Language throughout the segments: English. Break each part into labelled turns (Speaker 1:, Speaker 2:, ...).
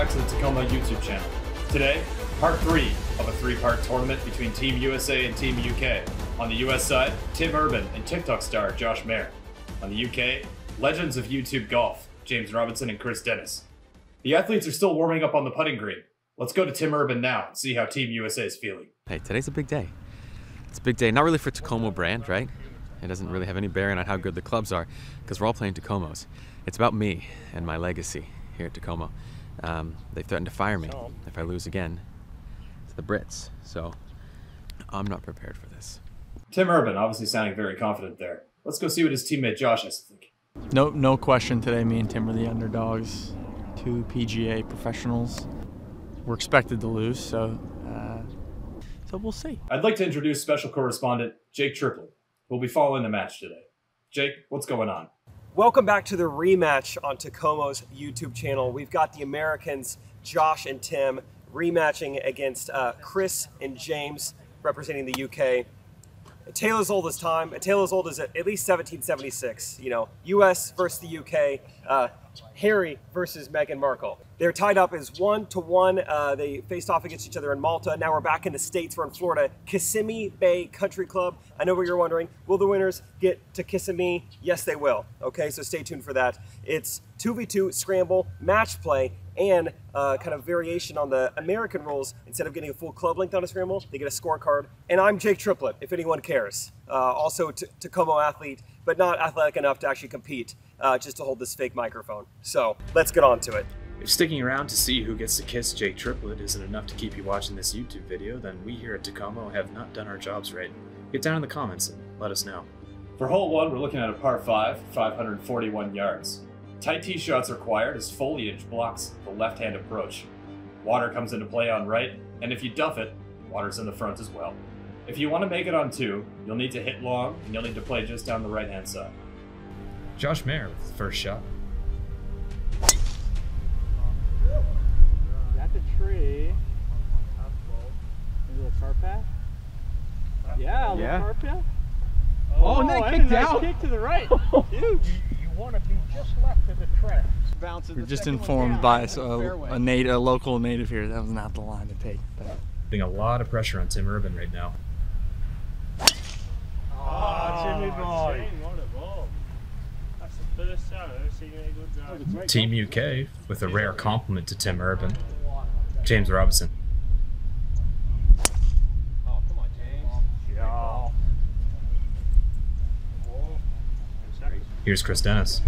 Speaker 1: back to the Takomo YouTube channel. Today, part 3 of a 3-part tournament between Team USA and Team UK. On the US side, Tim Urban and TikTok star Josh Mayer. On the UK, legends of YouTube golf, James Robinson and Chris Dennis. The athletes are still warming up on the putting green. Let's go to Tim Urban now and see how Team USA is feeling.
Speaker 2: Hey, today's a big day. It's a big day, not really for Takomo brand, right? It doesn't really have any bearing on how good the clubs are, because we're all playing Takomos. It's about me and my legacy here at Takomo. They threatened to fire me if I lose again to the Brits, so I'm not prepared for this.
Speaker 1: Tim Urban obviously sounding very confident there. Let's go see what his teammate Josh has to think.
Speaker 3: No question today, me and Tim are the underdogs. 2 PGA professionals. We're expected to lose, so we'll see.
Speaker 1: I'd like to introduce special correspondent Jake Triplett, who will be following the match today. Jake, what's going on?
Speaker 4: Welcome back to the rematch on Takomo's YouTube channel. We've got the Americans, Josh and Tim, rematching against Chris and James, representing the UK. A tale as old as time. A tale as old as at least 1776. You know, US versus the UK. Harry versus Meghan Markle. They're tied up as 1-1. They faced off against each other in Malta. Now we're back in the States. We're in Florida. Kissimmee Bay Country Club. I know what you're wondering. Will the winners get to Kissimmee? Yes, they will. Okay, so stay tuned for that. It's 2v2 scramble, match play, and kind of variation on the American rules. Instead of getting a full club length on a scramble, they get a scorecard. And I'm Jake Triplett, if anyone cares. Also Takomo athlete, but not athletic enough to actually compete, just to hold this fake microphone. So let's get on to it.
Speaker 1: If sticking around to see who gets to kiss Jake Triplett isn't enough to keep you watching this YouTube video, then we here at Takomo have not done our jobs right. Get down in the comments and let us know. For hole 1, we're looking at a par 5, 541 yards. Tight tee shots required as foliage blocks the left-hand approach. Water comes into play on right, and if you duff it, water's in the front as well. If you want to make it on 2, you'll need to hit long, and you'll need to play just down the right-hand side. Josh Mayer with the first shot.
Speaker 3: Got the tree. A little car path? Yeah, a little car path. Oh, and then it kicked out. Kick to the right. Huge.
Speaker 5: You want to be just left of the track.
Speaker 3: We're just informed by a local native here that was not the line to take.
Speaker 1: Putting a lot of pressure on Tim Urban right now.
Speaker 5: Timmy boy. What a ball. That's the first time I've seen a good drive.
Speaker 1: Team UK with a rare compliment to Tim Urban. James Robinson.
Speaker 5: Oh, come on, James. Yeah.
Speaker 1: Here's Chris Dennis.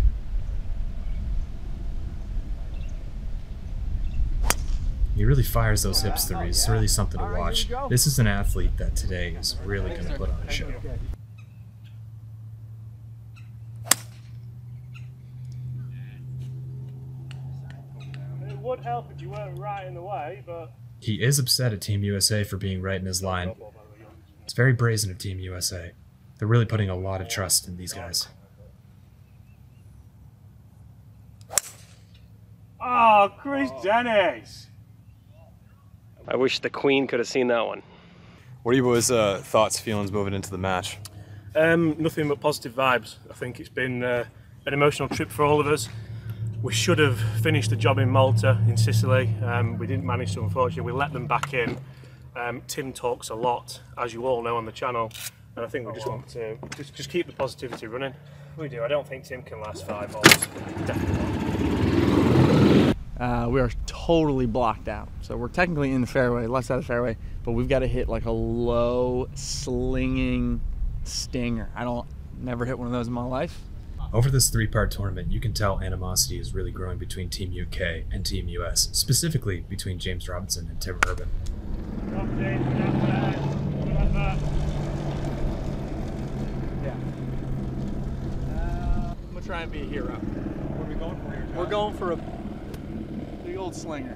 Speaker 1: He really fires those hips threes. It's really something to watch. This is an athlete that today is really going to put on a show.
Speaker 5: It would help if you weren't right in the way, but...
Speaker 1: He is upset at Team USA for being right in his line. It's very brazen of Team USA. They're really putting a lot of trust in these guys.
Speaker 5: Oh, Chris Dennis!
Speaker 4: I wish the Queen could have seen that one.
Speaker 6: What are you boys' thoughts, feelings moving into the match?
Speaker 5: Nothing but positive vibes. I think it's been an emotional trip for all of us. We should have finished the job in Malta, in Sicily. We didn't manage to, unfortunately. We let them back in. Tim talks a lot, as you all know on the channel, and I think we just want to just keep the positivity running. We do. I don't think Tim can last 5 holes. Definitely not.
Speaker 3: We are totally blocked out. So we're technically in the fairway, left side of the fairway, but we've got to hit like a low slinging stinger. Never hit one of those in my life.
Speaker 1: Over this 3-part tournament, you can tell animosity is really growing between Team UK and Team US, specifically between James Robinson and Tim Urban.
Speaker 3: Yeah. I'm gonna try and be a hero. What are we going for here, John? We're going for a big old slinger.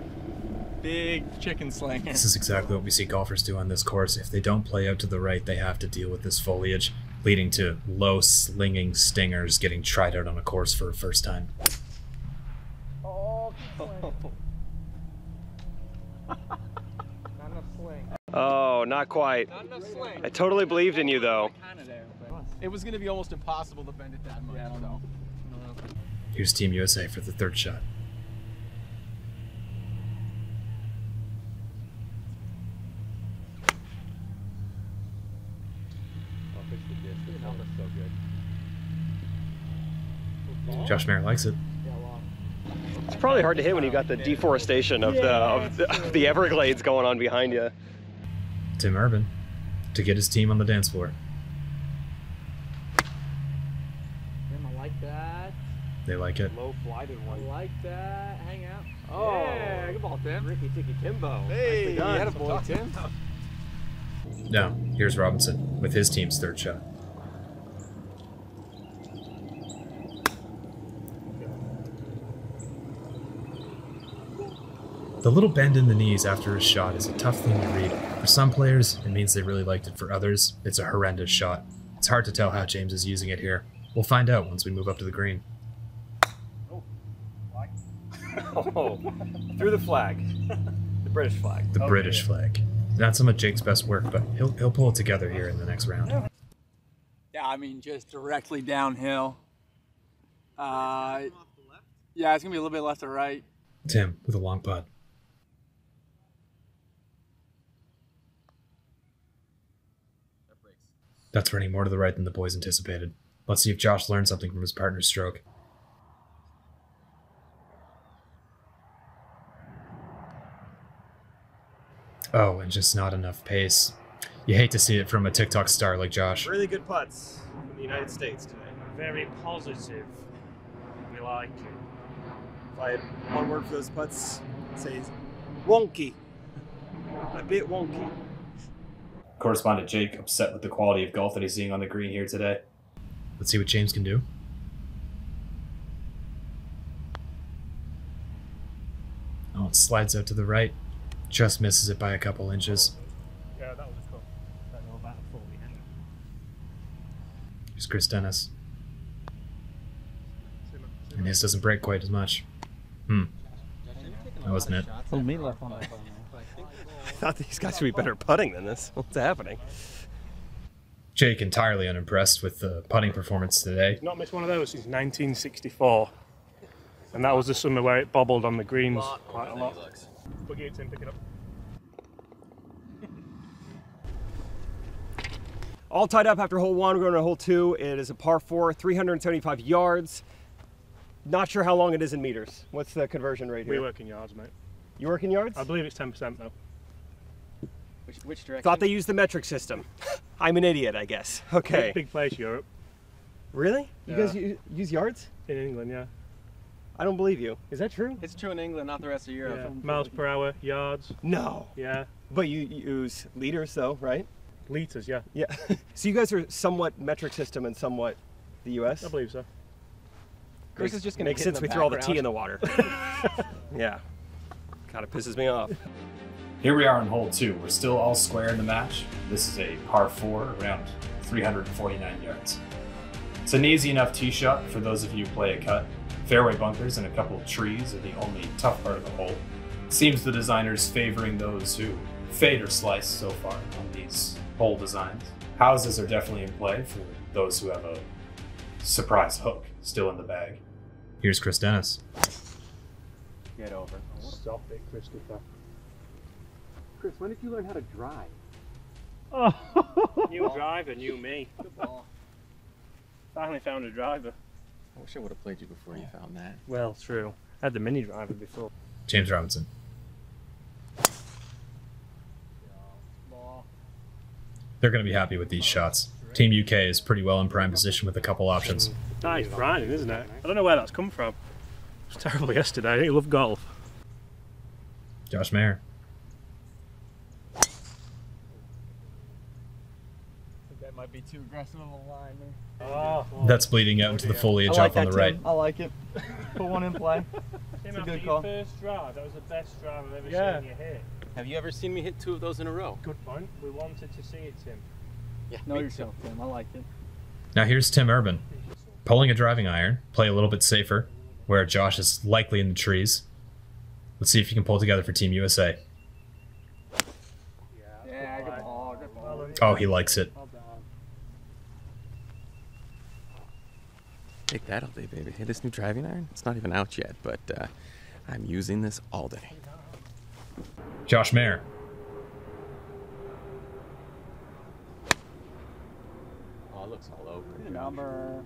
Speaker 3: Big chicken slinger.
Speaker 1: This is exactly what we see golfers do on this course. If they don't play out to the right, they have to deal with this foliage, leading to low slinging stingers getting tried out on a course for a first time.
Speaker 5: Oh,
Speaker 4: Oh, not quite.
Speaker 3: Not enough sling.
Speaker 4: I totally believed in you, though.
Speaker 3: It was going to be almost impossible to bend it that much. Yeah, I don't know.
Speaker 1: Here's Team USA for the 3rd shot. Josh Mayer likes it.
Speaker 4: It's probably hard to hit when you got the deforestation of the Everglades going on behind you.
Speaker 1: Tim Urban to get his team on the dance floor.
Speaker 3: I like that.
Speaker 1: They like it.
Speaker 3: Low flighted one. I like that. Hang out. Oh, yeah, good ball, Tim. Ricky Ticky Timbo. Hey, you had a boy, Tim.
Speaker 1: Now, here's Robinson with his team's third shot. The little bend in the knees after a shot is a tough thing to read. For some players, it means they really liked it. For others, it's a horrendous shot. It's hard to tell how James is using it here. We'll find out once we move up to the green.
Speaker 4: Oh, through the flag. The British flag.
Speaker 1: The British flag. Not some of Jake's best work, but he'll pull it together here in the next round.
Speaker 3: Yeah, I mean, just directly downhill. Yeah, it's going to be a little bit left to right.
Speaker 1: Tim with a long putt. That's running more to the right than the boys anticipated. Let's see if Josh learned something from his partner's stroke. Oh, and just not enough pace. You hate to see it from a TikTok star like Josh.
Speaker 4: Really good putts in the United States today.
Speaker 5: Very positive. We like it.
Speaker 4: If I had one word for those putts, I'd say wonky. A bit wonky.
Speaker 1: Correspondent Jake upset with the quality of golf that he's seeing on the green here today. Let's see what James can do. Oh, it slides out to the right. Just misses it by a couple inches.
Speaker 5: Yeah, that was cool. I don't know about a 40.
Speaker 1: Here's Chris Dennis. And his doesn't break quite as much. That wasn't it.
Speaker 3: Oh, me left on that.
Speaker 4: I thought these guys would be better putting than this. What's happening?
Speaker 1: Jake entirely unimpressed with the putting performance today.
Speaker 5: He's not missed one of those since 1964. And that was the summer where it bobbled on the greens quite a lot. Buggy it in, pick it up.
Speaker 4: All tied up after hole one. We're going to hole two. It is a par 4, 375 yards. Not sure how long it is in meters. What's the conversion rate here?
Speaker 5: We work in yards, mate.
Speaker 4: You work in yards?
Speaker 5: I believe it's 10% though.
Speaker 3: Which direction?
Speaker 4: Thought they used the metric system. I'm an idiot, I guess. Okay.
Speaker 5: Big place, Europe.
Speaker 4: Really? You
Speaker 5: Yeah.
Speaker 4: guys use yards?
Speaker 5: In England, yeah.
Speaker 4: I don't believe you. Is that true?
Speaker 3: It's true in England, not the rest of Europe.
Speaker 5: Yeah. Miles per hour, yards.
Speaker 4: No.
Speaker 5: Yeah.
Speaker 4: But you use liters though, right?
Speaker 5: Litres, yeah.
Speaker 4: Yeah. So you guys are somewhat metric system and somewhat the US?
Speaker 5: I believe so.
Speaker 3: Chris is just going to
Speaker 4: Makes sense we throw all the tea in the water. Yeah. Kind of pisses me off.
Speaker 1: Here we are in hole two. We're still all square in the match. This is a par 4, around 349 yards. It's an easy enough tee shot for those of you who play a cut. Fairway bunkers and a couple of trees are the only tough part of the hole. It seems the designer's favoring those who fade or slice so far on these hole designs. Houses are definitely in play for those who have a surprise hook still in the bag. Here's Chris Dennis.
Speaker 3: Get over.
Speaker 5: Stop it, Christopher.
Speaker 3: Chris, when did you learn how to drive?
Speaker 5: New driver, new me.
Speaker 3: Good ball.
Speaker 5: Finally found a driver.
Speaker 2: I wish I would have played you before you found that.
Speaker 5: Well, true. I had the mini driver before.
Speaker 1: James Robinson. They're going to be happy with these shots. Team UK is pretty well in prime position with a couple options.
Speaker 5: Nice grinding, isn't it? I don't know where that's come from. It was terrible yesterday. I think you love golf.
Speaker 1: Josh Mayer.
Speaker 3: That might be too aggressive of a line there.
Speaker 5: Oh,
Speaker 1: That's bleeding out into the foliage off on the right.
Speaker 3: I like it. Put one in play.
Speaker 5: It's
Speaker 3: a good call.
Speaker 5: First drive, that was the best drive I've ever seen you hit.
Speaker 2: Have you ever seen me hit 2 of those in a row?
Speaker 5: Good point. We wanted to see it, Tim.
Speaker 2: Yeah.
Speaker 3: Know yourself, Tim. I like it.
Speaker 1: Now here's Tim Urban. Pulling a driving iron, play a little bit safer, where Josh is likely in the trees. Let's see if he can pull together for Team USA.
Speaker 3: Yeah, good ball, good ball.
Speaker 1: Oh, he likes it.
Speaker 2: Take that all day, baby. Hey, this new driving iron, it's not even out yet, but I'm using this all day.
Speaker 1: Josh Mayer.
Speaker 2: Oh, look looks all over.
Speaker 3: He's a number.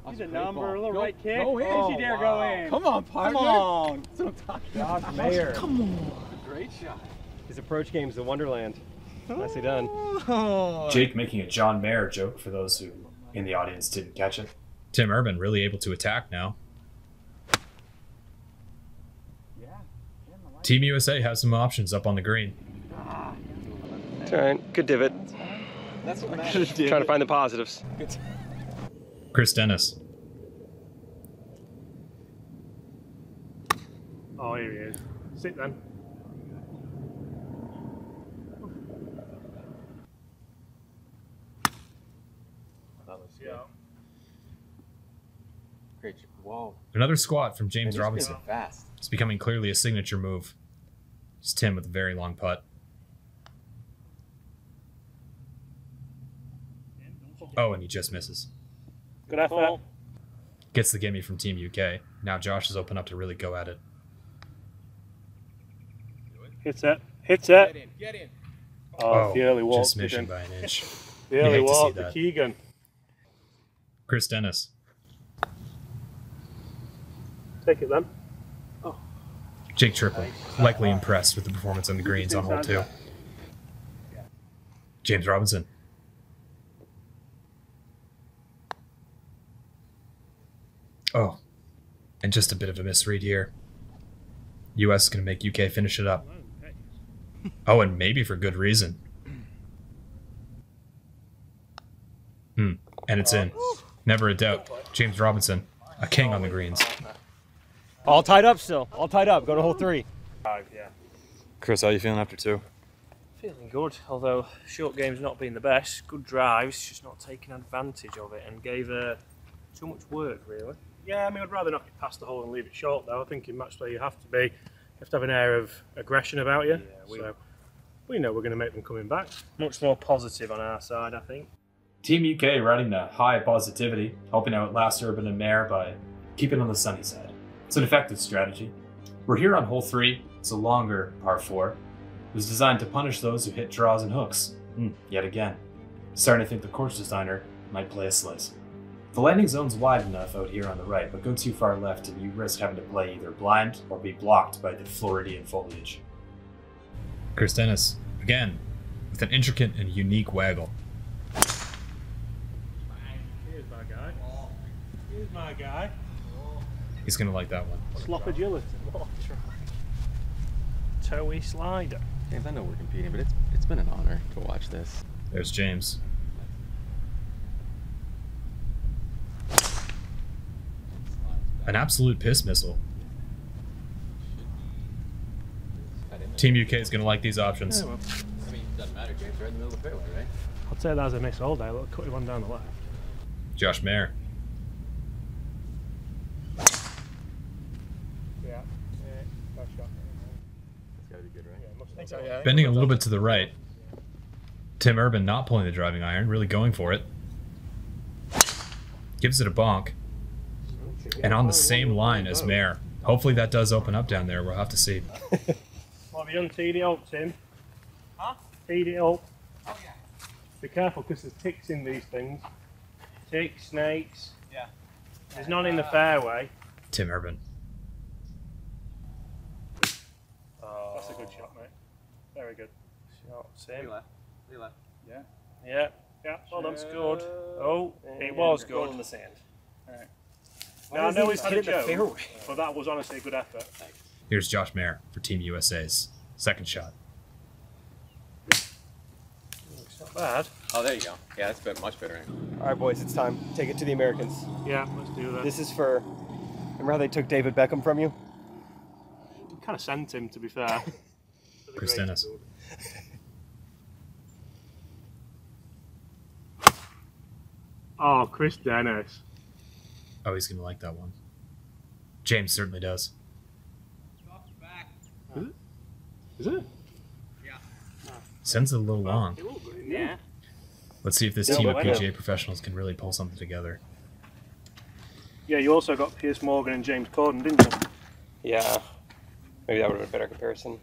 Speaker 2: That's
Speaker 3: He's a
Speaker 2: great
Speaker 3: number.
Speaker 2: ball.
Speaker 3: A little
Speaker 2: Go-
Speaker 3: right kick.
Speaker 2: go in.
Speaker 3: Oh, you dare go in.
Speaker 2: Come on, partner.
Speaker 3: Come on. That's what I'm talking about.
Speaker 4: Josh Mayer.
Speaker 3: Come on.
Speaker 2: Great shot.
Speaker 4: His approach game's a wonderland. Nicely done.
Speaker 3: Oh.
Speaker 1: Jake making a John Mayer joke for those who in the audience didn't catch it. Tim Urban really able to attack now. Team USA has some options up on the green.
Speaker 4: It's all right. Good divot.
Speaker 2: That's what
Speaker 4: Trying to find the positives.
Speaker 1: Chris Dennis.
Speaker 5: Oh, here he is. Sit then.
Speaker 2: That was good.
Speaker 5: Yeah.
Speaker 2: Great. Whoa.
Speaker 1: Another squat from James
Speaker 2: Man, he's
Speaker 1: Robinson.
Speaker 2: getting fast.
Speaker 1: It's becoming clearly a signature move. It's Tim with a very long putt. Oh, and he just misses.
Speaker 5: Good effort.
Speaker 1: Gets the gimme from Team UK. Now Josh is open up to really go at it.
Speaker 5: Hits it. Hits it.
Speaker 2: Get in.
Speaker 5: Oh, the early walk.
Speaker 1: just missing by an inch.
Speaker 5: The
Speaker 1: You
Speaker 5: early
Speaker 1: hate to see
Speaker 5: walk, the
Speaker 1: that.
Speaker 5: Keegan.
Speaker 1: Chris Dennis.
Speaker 5: Take it then.
Speaker 1: Jake Triplett, likely impressed with the performance on the greens on hole 2. James Robinson. Oh, and just a bit of a misread here. US is going to make UK finish it up. Oh, and maybe for good reason. And it's in. Never a doubt. James Robinson, a king on the greens.
Speaker 4: All tied up still. All tied up. Go to hole 3.
Speaker 5: 5, yeah.
Speaker 6: Chris, how you feeling after 2?
Speaker 7: Feeling good, although short game's not been the best. Good drives, just not taking advantage of it and gave too much work, really.
Speaker 5: Yeah, I mean, I'd rather knock it past the hole and leave it short, though. I think in match play you have to have an air of aggression about you.
Speaker 7: Yeah,
Speaker 5: so we know we're going to make them coming back.
Speaker 7: Much more positive on our side, I think.
Speaker 1: Team UK riding the high positivity, helping out Last Urban and Mayer by keeping on the sunny side. It's an effective strategy. We're here on hole 3. It's a longer par 4. It was designed to punish those who hit draws and hooks. Yet again. Starting to think the course designer might play a slice. The landing zone's wide enough out here on the right, but go too far left and you risk having to play either blind or be blocked by the Floridian foliage. Chris Dennis, again, with an intricate and unique waggle.
Speaker 5: Here's my guy. Here's my guy.
Speaker 1: He's going to like that one.
Speaker 5: Slop agility. What a try.
Speaker 7: Toey slider.
Speaker 2: James, I know we're competing, but it's been an honor to watch this.
Speaker 1: There's James. An absolute piss missile. Team UK is going to like these options.
Speaker 5: Yeah, well,
Speaker 2: I mean, it doesn't matter, James. Right in the middle of the fairway, right?
Speaker 5: I'd say that was a miss all day. Look, cut one down the left.
Speaker 1: Josh Mayer.
Speaker 5: Yeah. Nice shot.
Speaker 2: That's gotta be good, right?
Speaker 5: Yeah, must have done.
Speaker 3: Yeah.
Speaker 1: Bending a little bit to the right. Tim Urban not pulling the driving iron, really going for it. Gives it a bonk. And on the same line as Mayer. Hopefully that does open up down there. We'll have to see.
Speaker 5: Well, have you unteed it up, Tim? Huh? Teed it up. Oh, yeah. Be careful because there's ticks in these things. Ticks, snakes.
Speaker 3: Yeah.
Speaker 5: There's none in the fairway.
Speaker 1: Tim Urban.
Speaker 5: Oh. That's a good shot, mate. Very good.
Speaker 7: Shot, Tim.
Speaker 3: Yeah.
Speaker 7: Yeah,
Speaker 5: Yeah, well done.
Speaker 7: that's good. Oh, it was good.
Speaker 4: in the sand.
Speaker 5: Now, I know he's had a
Speaker 4: hit the
Speaker 5: joke,
Speaker 4: fairway.
Speaker 5: but that was honestly a good effort.
Speaker 1: Here's Josh Mayer for Team USA's second shot.
Speaker 7: It's not bad.
Speaker 2: Oh, there you go. Yeah, that's much better.
Speaker 4: All right, boys, it's time. Take it to the Americans.
Speaker 5: Yeah, let's do that.
Speaker 4: This is for. Remember how they took David Beckham from you?
Speaker 5: Kind of sent him, to be fair.
Speaker 1: Chris Dennis.
Speaker 5: Oh, Chris Dennis.
Speaker 1: Oh, he's going to like that one. James certainly does.
Speaker 5: Is it?
Speaker 1: Sends it a little long.
Speaker 7: Yeah.
Speaker 1: Let's see if this
Speaker 5: Yeah,
Speaker 1: team of
Speaker 5: why not?
Speaker 1: PGA professionals can really pull something together.
Speaker 5: Yeah, you also got Piers Morgan and James Corden, didn't you?
Speaker 4: Yeah. Maybe that would have been a better comparison.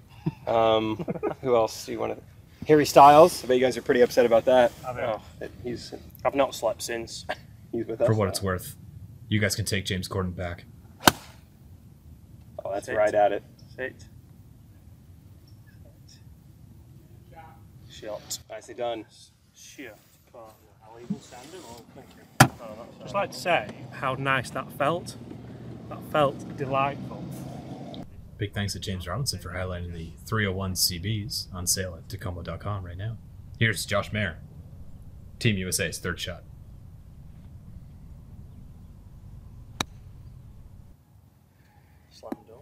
Speaker 4: Who else do you want to? Harry Styles. I bet you guys are pretty upset about that.
Speaker 7: I've not slept since.
Speaker 4: He's with us.
Speaker 1: For what it's worth, you guys can take James Corden back.
Speaker 4: Oh, that's right at it.
Speaker 7: Sit. Shot.
Speaker 4: Nicely done.
Speaker 7: Shot. I'll even stand it. Oh, thank you. I'd just like to say how nice that felt. That felt delightful.
Speaker 1: Big thanks to James Robinson for highlighting the 301 CBs on sale at Takomo.com right now. Here's Josh Mayer, Team USA's third shot.
Speaker 7: Slam dunk.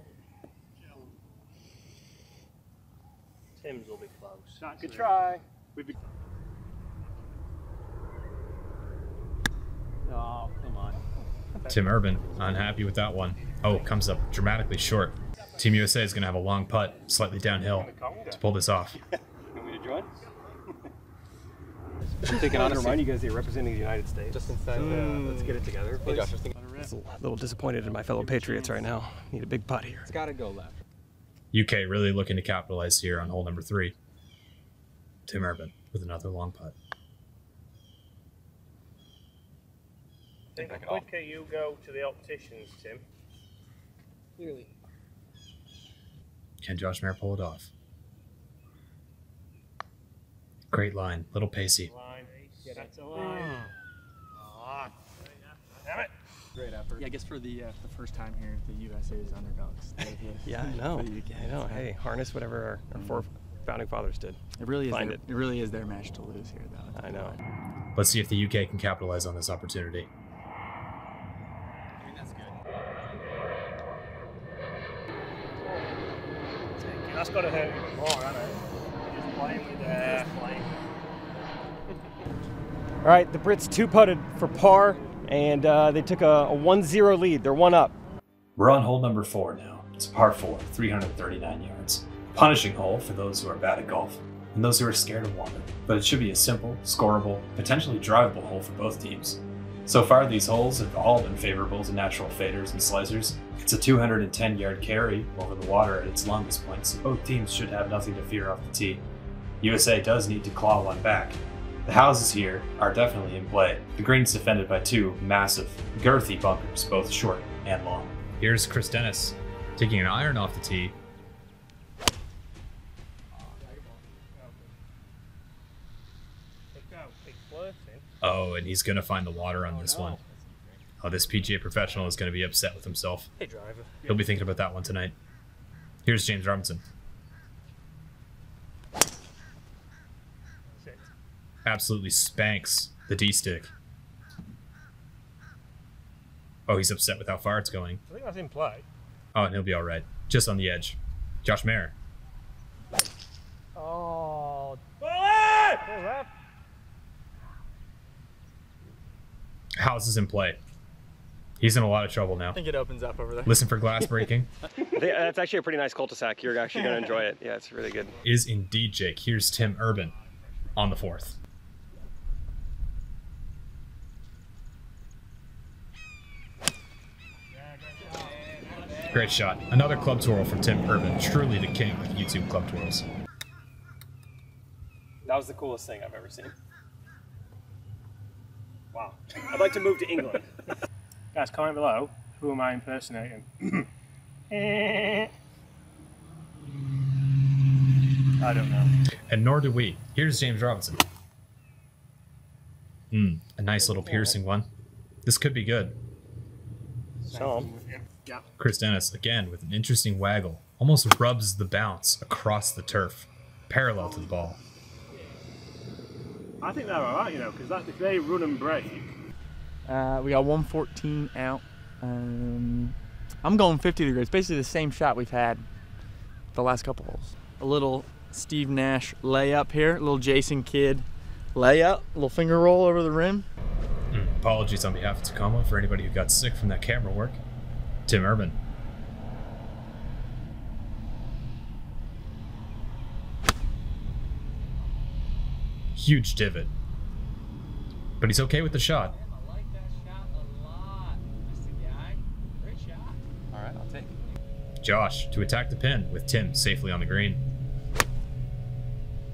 Speaker 7: Tim's will be close.
Speaker 4: Good try.
Speaker 3: Oh, come on.
Speaker 1: Tim Urban, unhappy with that one. Oh, comes up dramatically short. Team USA is going to have a long putt, slightly downhill, to pull this off.
Speaker 4: Want me to join? I'm thinking, honestly, remind you guys that you're representing the United States. Just inside. Let's get it together, please. Hey, Josh, a little disappointed in my fellow Patriots right now. Need a big putt here.
Speaker 3: It's got to go left.
Speaker 1: UK really looking to capitalize here on hole number 3. Tim Urban with another long putt.
Speaker 7: I think the quicker you go to the opticians, Tim.
Speaker 3: Clearly.
Speaker 1: Can Josh Mayer pull it off? Great line, little pacey.
Speaker 7: Line. Get it to line. Damn it.
Speaker 3: Great effort. Yeah, I guess for the first time here, the USA is underdogs.
Speaker 4: Yeah, I know. I know. Hey, harness whatever our four founding fathers did.
Speaker 3: It really is. It really is their match to lose here, though.
Speaker 4: I know.
Speaker 1: Let's see if the UK can capitalize on this opportunity.
Speaker 7: That's got to hurt even more, hasn't it? You're just playing with playing.
Speaker 4: All right, the Brits two-putted for par, and they took a 1-0 lead. They're one up.
Speaker 1: We're on hole number 4 now. It's a par 4, 339 yards. Punishing hole for those who are bad at golf and those who are scared of water. But it should be a simple, scoreable, potentially drivable hole for both teams. So far, these holes have all been favorable to natural faders and slicers. It's a 210-yard carry over the water at its longest point, so both teams should have nothing to fear off the tee. USA does need to claw one back. The houses here are definitely in play. The green's defended by 2 massive, girthy bunkers, both short and long. Here's Chris Dennis taking an iron off the tee. Oh, and he's going to find the water on this one. Oh, this PGA professional is going to be upset with himself.
Speaker 7: Hey, driver.
Speaker 1: He'll be thinking about that one tonight. Here's James Robinson. Absolutely spanks the D-stick. Oh, he's upset with how far it's going.
Speaker 7: I think that's in play.
Speaker 1: Oh, and he'll be all right. Just on the edge. Josh Mayer.
Speaker 7: Oh. Bullet!
Speaker 1: House is in play. He's in a lot of trouble now.
Speaker 3: I think it opens up over there.
Speaker 1: Listen for glass breaking.
Speaker 4: That's actually a pretty nice cul-de-sac. You're actually going to enjoy it. Yeah, it's really good.
Speaker 1: Is indeed Jake. Here's Tim Urban on the 4th. Great shot. Another club twirl from Tim Urban. Truly the king of YouTube club twirls.
Speaker 4: That was the coolest thing I've ever seen. Wow. I'd like to move to England.
Speaker 7: Guys, comment below. Who am I impersonating? I don't know.
Speaker 1: And nor do we. Here's James Robinson. A nice little piercing one. This could be good.
Speaker 7: So,
Speaker 4: Yeah.
Speaker 1: Chris Dennis, again, with an interesting waggle. Almost rubs the bounce across the turf, parallel to the ball.
Speaker 7: I think they're alright, you know, because that's if they run and break.
Speaker 3: We got 114 out. I'm going 50 degrees. Basically the same shot we've had the last couple holes. A little Steve Nash layup here. A little Jason Kidd layup. A little finger roll over the rim.
Speaker 1: Apologies on behalf of Takomo for anybody who got sick from that camera work. Tim Urban. Huge divot. But he's okay with the shot.
Speaker 3: I like that shot a lot, Mr. Guy. Great shot. All right, I'll take it.
Speaker 1: Josh to attack the pin with Tim safely on the green.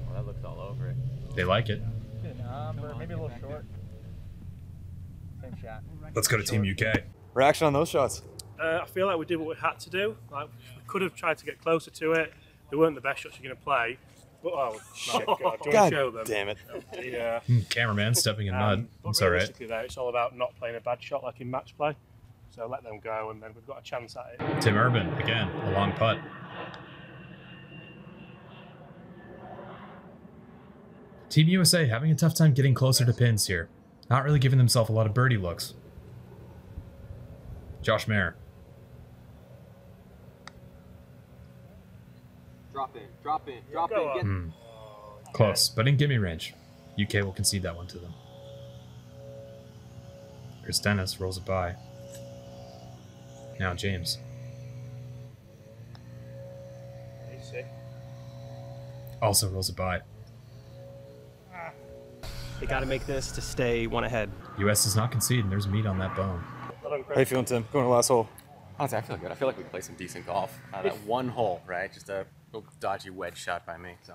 Speaker 2: Well, that looks all over.
Speaker 1: They like it.
Speaker 3: Good number, maybe a little short. Same shot.
Speaker 1: Let's go to Team UK.
Speaker 6: Reaction on those shots?
Speaker 5: I feel like we did what we had to do. Like, we could have tried to get closer to it. They weren't the best shots you're going to play. But, oh, shit, God. Do you want to show them?
Speaker 6: Damn it.
Speaker 5: Yeah.
Speaker 1: Cameraman stepping in mud.
Speaker 5: But
Speaker 1: It's all right.
Speaker 5: realistically, though, it's all about not playing a bad shot like in match play. So let them go, and then we've got a chance at it.
Speaker 1: Tim Urban, again, a long putt. Team USA having a tough time getting closer to pins here. Not really giving themselves a lot of birdie looks. Josh Mayer.
Speaker 8: Drop in, drop in, drop in. Get
Speaker 1: Close, but in gimme range. UK will concede that one to them. Chris Dennis rolls it by. Now James.
Speaker 5: Easy.
Speaker 1: Also rolls it by.
Speaker 4: They got to make this to stay one ahead.
Speaker 1: US does not concede, and there's meat on that bone.
Speaker 6: How you feeling, Tim? Going to the last hole.
Speaker 2: Honestly, I feel good. I feel like we can play some decent golf. That one hole, right? Just a little dodgy wedge shot by me. So.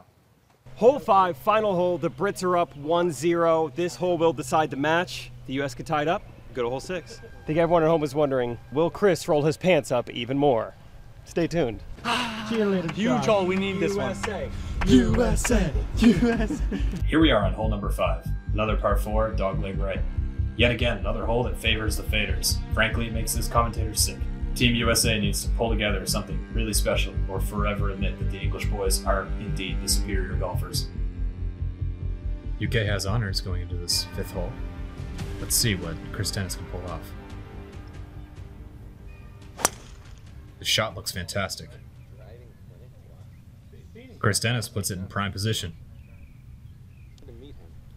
Speaker 4: Hole 5, final hole. The Brits are up 1-0. This hole will decide the match. The U.S. could tie it up. Go to hole 6. I think everyone at home is wondering, will Chris roll his pants up even more? Stay tuned.
Speaker 3: Cheerleader. Huge hole. We need this one.
Speaker 4: USA.
Speaker 3: USA.
Speaker 1: Here we are on hole number 5. Another par 4, dogleg right. Yet again, another hole that favors the faders. Frankly, it makes this commentator sick. Team USA needs to pull together something really special or forever admit that the English boys are indeed the superior golfers. UK has honors going into this 5th hole. Let's see what Chris Dennis can pull off. The shot looks fantastic. Chris Dennis puts it in prime position.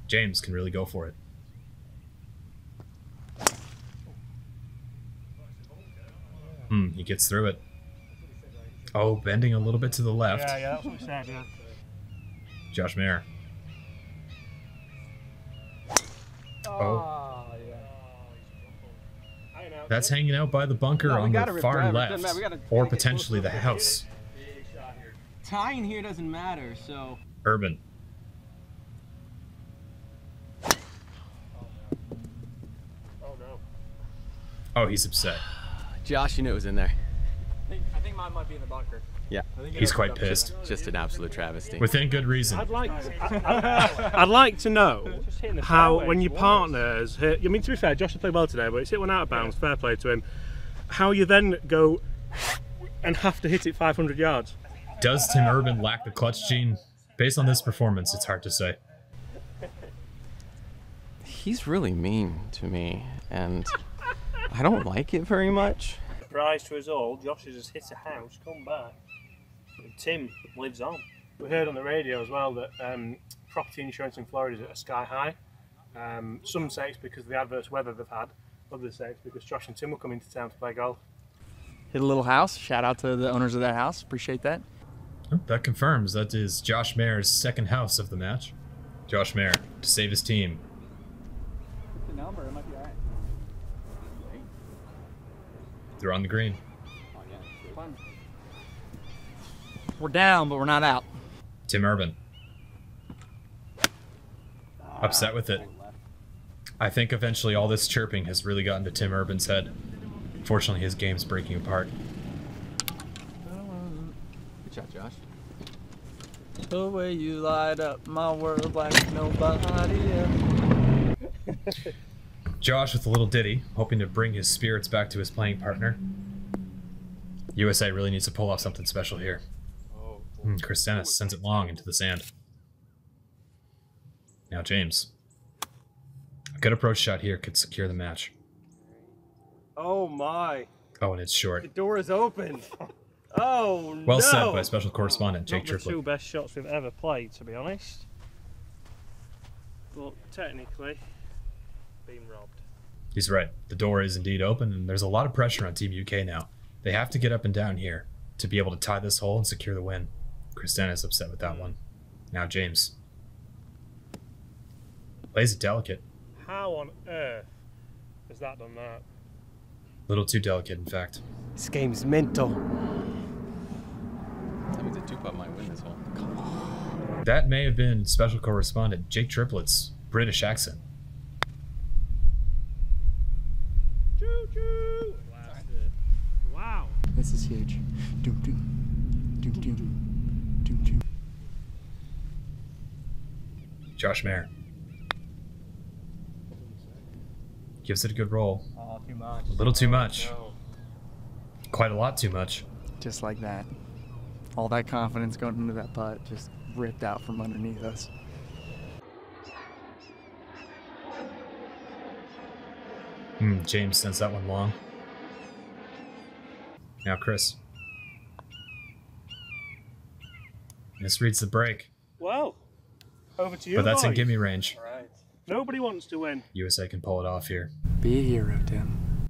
Speaker 1: James can really go for it. He gets through it. Oh, bending a little bit to the left.
Speaker 5: Yeah, that's what we said, yeah.
Speaker 1: Josh Mayer. Oh. That's hanging out by the bunker on the far left, or potentially the house.
Speaker 8: tying here doesn't matter, so.
Speaker 1: Urban. Oh, he's upset.
Speaker 2: Josh, you knew it was in there.
Speaker 3: I think mine might be in the bunker.
Speaker 2: Yeah.
Speaker 1: He's quite pissed.
Speaker 2: Just an absolute travesty.
Speaker 1: Within good reason.
Speaker 5: I'd like to know how, when your partners hit, I mean, to be fair, Josh has played well today, but it's hit one out of bounds, fair play to him, how you then go and have to hit it 500 yards.
Speaker 1: Does Tim Urban lack the clutch gene? Based on this performance, it's hard to say.
Speaker 2: He's really mean to me, and I don't like it very much.
Speaker 7: Surprise to us all, Josh has just hit a house, come back. And Tim lives on.
Speaker 5: We heard on the radio as well that property insurance in Florida is at a sky high. Some say it's because of the adverse weather they've had. Others say it's because Josh and Tim will come into town to play golf.
Speaker 3: Hit a little house. Shout out to the owners of that house. Appreciate that.
Speaker 1: Oh, that confirms that is Josh Mayer's second house of the match. Josh Mayer to save his team.
Speaker 3: The number, it might be all right.
Speaker 1: They're on the green.
Speaker 3: We're down, but we're not out.
Speaker 1: Tim Urban. Upset with it. I think eventually all this chirping has really gotten to Tim Urban's head. Fortunately, his game's breaking apart.
Speaker 2: Good shot, Josh.
Speaker 3: The way you light up my world like nobody else.
Speaker 1: Josh with a little ditty, hoping to bring his spirits back to his playing partner. USA really needs to pull off something special here. Chris Dennis sends it long into the sand. Now James. A good approach shot here could secure the match.
Speaker 4: Oh my.
Speaker 1: Oh, and it's
Speaker 4: The
Speaker 1: short.
Speaker 4: door is opened. Oh no.
Speaker 1: Well said by special correspondent Jake
Speaker 5: Not the two
Speaker 1: Triplett.
Speaker 5: best shots we've ever played, to be honest. But technically, being robbed.
Speaker 1: He's right. The door is indeed open, and there's a lot of pressure on Team UK now. They have to get up and down here to be able to tie this hole and secure the win. Chris Dennis upset with that one. Now James. Plays it delicate.
Speaker 5: How on earth has that done that?
Speaker 1: A little too delicate, in fact.
Speaker 4: This game's mental.
Speaker 2: That means a 2-putt might win this hole. Come on.
Speaker 1: That may have been special correspondent Jake Triplett's British accent.
Speaker 5: Choo-choo! Blasted. Wow.
Speaker 3: This is huge. Doom, doom. Doom, doom. Doom, doom.
Speaker 1: Josh Mayer gives it a good roll.
Speaker 8: Oh, too much.
Speaker 1: A little too much.
Speaker 8: No.
Speaker 1: Quite a lot too much.
Speaker 3: Just like that. All that confidence going into that putt just ripped out from underneath us.
Speaker 1: James sends that one long. Now Chris. Misreads the break.
Speaker 5: Well, over to you,
Speaker 1: But that's in
Speaker 5: boys.
Speaker 1: gimme range.
Speaker 8: All right.
Speaker 5: Nobody wants to win.
Speaker 1: USA can pull it off here.
Speaker 3: Be a hero, Tim.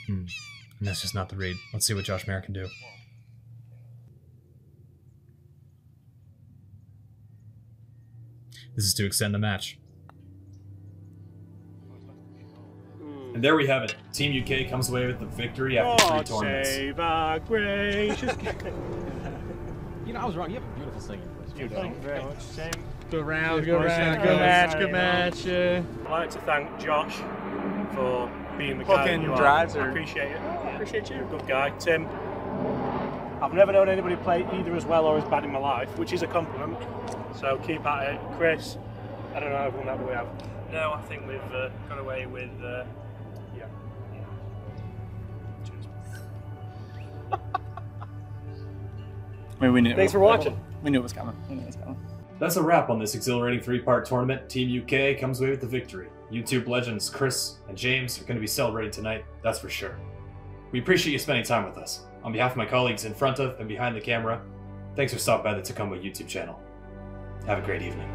Speaker 1: And that's just not the read. Let's see what Josh Mayer can do. This is to extend the match. And there we have it. Team UK comes away with the victory after 3
Speaker 5: God
Speaker 1: tournaments.
Speaker 5: save our gracious.
Speaker 8: You know, I was wrong. You have a beautiful singing voice.
Speaker 5: Thank you very much, Tim.
Speaker 3: Good round,
Speaker 5: Cheers,
Speaker 3: good
Speaker 5: boys.
Speaker 3: round,
Speaker 5: Thank
Speaker 3: good
Speaker 5: you.
Speaker 3: match,
Speaker 5: Very
Speaker 3: good match.
Speaker 5: I'd like to thank Josh for being the guy
Speaker 3: Hooking
Speaker 5: you are.
Speaker 3: drives
Speaker 5: I
Speaker 3: are-
Speaker 5: appreciate it. I appreciate you. Good guy. Tim, I've never known anybody play either as well or as bad in my life, which is a compliment. So keep at it. Chris, I don't know everyone that we have. No, I think we've got away with, yeah. Cheers.
Speaker 3: I mean, we knew.
Speaker 4: Thanks for watching.
Speaker 3: We knew it was coming. We knew it was coming.
Speaker 1: That's a wrap on this exhilarating 3-part tournament. Team UK comes away with the victory. YouTube legends Chris and James are going to be celebrating tonight, that's for sure. We appreciate you spending time with us. On behalf of my colleagues in front of and behind the camera, thanks for stopping by the Takomo YouTube channel. Have a great evening.